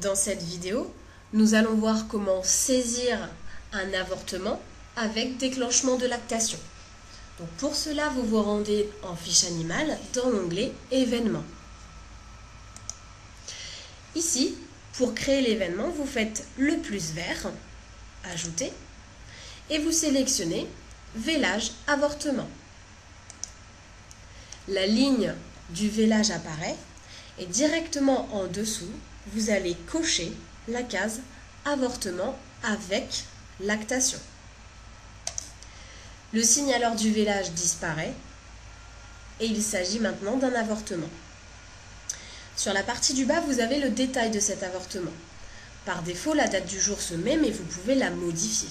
Dans cette vidéo, nous allons voir comment saisir un avortement avec déclenchement de lactation. Donc pour cela, vous vous rendez en fiche animale dans l'onglet Événements. Ici, pour créer l'événement, vous faites le plus vert, Ajouter, et vous sélectionnez Vélage avortement. La ligne du vélage apparaît et directement en dessous, vous allez cocher la case avortement avec lactation. Le signe alors du vélage disparaît et il s'agit maintenant d'un avortement. Sur la partie du bas, vous avez le détail de cet avortement. Par défaut, la date du jour se met, mais vous pouvez la modifier.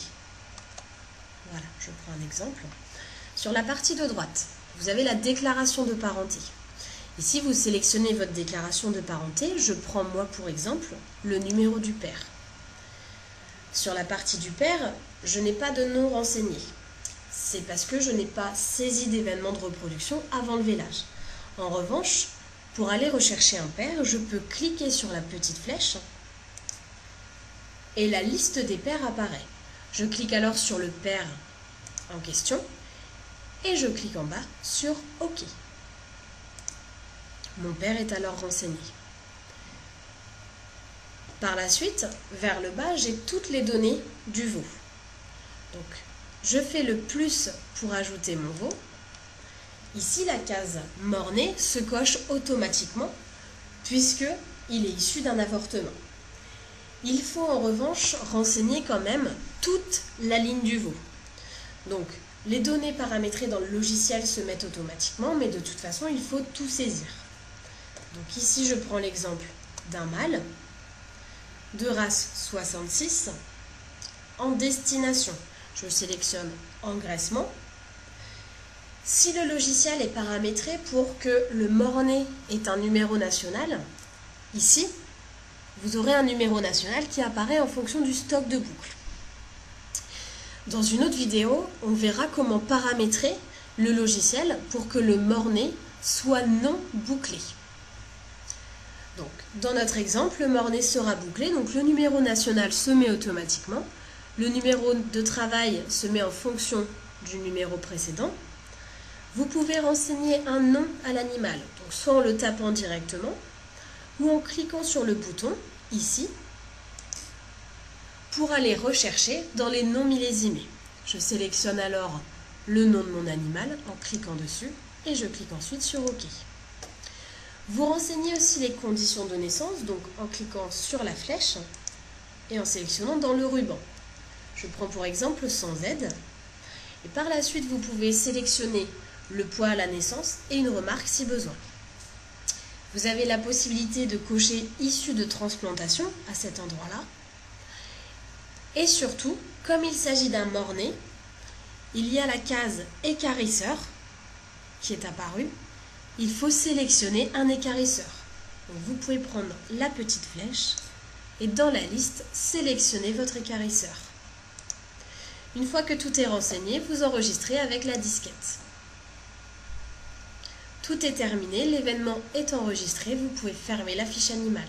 Voilà, je prends un exemple. Sur la partie de droite, vous avez la déclaration de parenté. Ici, vous sélectionnez votre déclaration de parenté. Je prends moi pour exemple le numéro du père. Sur la partie du père, je n'ai pas de nom renseigné. C'est parce que je n'ai pas saisi d'événement de reproduction avant le vélage. En revanche, pour aller rechercher un père, je peux cliquer sur la petite flèche et la liste des pères apparaît. Je clique alors sur le père en question et je clique en bas sur OK. Mon père est alors renseigné. Par la suite, vers le bas, j'ai toutes les données du veau. Donc, je fais le plus pour ajouter mon veau. Ici, la case mort-né se coche automatiquement puisqu'il est issu d'un avortement. Il faut en revanche renseigner quand même toute la ligne du veau. Donc, les données paramétrées dans le logiciel se mettent automatiquement, mais de toute façon, il faut tout saisir. Donc ici, je prends l'exemple d'un mâle de race 66 en destination. Je sélectionne engraissement. Si le logiciel est paramétré pour que le mort-né ait un numéro national, ici, vous aurez un numéro national qui apparaît en fonction du stock de boucles. Dans une autre vidéo, on verra comment paramétrer le logiciel pour que le mort-né soit non bouclé. Donc, dans notre exemple, le mort-né sera bouclé, donc le numéro national se met automatiquement, le numéro de travail se met en fonction du numéro précédent. Vous pouvez renseigner un nom à l'animal, donc soit en le tapant directement, ou en cliquant sur le bouton, ici, pour aller rechercher dans les noms millésimés. Je sélectionne alors le nom de mon animal en cliquant dessus, et je clique ensuite sur OK. Vous renseignez aussi les conditions de naissance, donc en cliquant sur la flèche et en sélectionnant dans le ruban. Je prends pour exemple sans aide. Et par la suite, vous pouvez sélectionner le poids à la naissance et une remarque si besoin. Vous avez la possibilité de cocher issu de transplantation à cet endroit-là. Et surtout, comme il s'agit d'un mort-né, il y a la case équarrisseur qui est apparue. Il faut sélectionner un équarrisseur. Donc vous pouvez prendre la petite flèche et dans la liste, sélectionner votre équarrisseur. Une fois que tout est renseigné, vous enregistrez avec la disquette. Tout est terminé, l'événement est enregistré, vous pouvez fermer la fiche animale.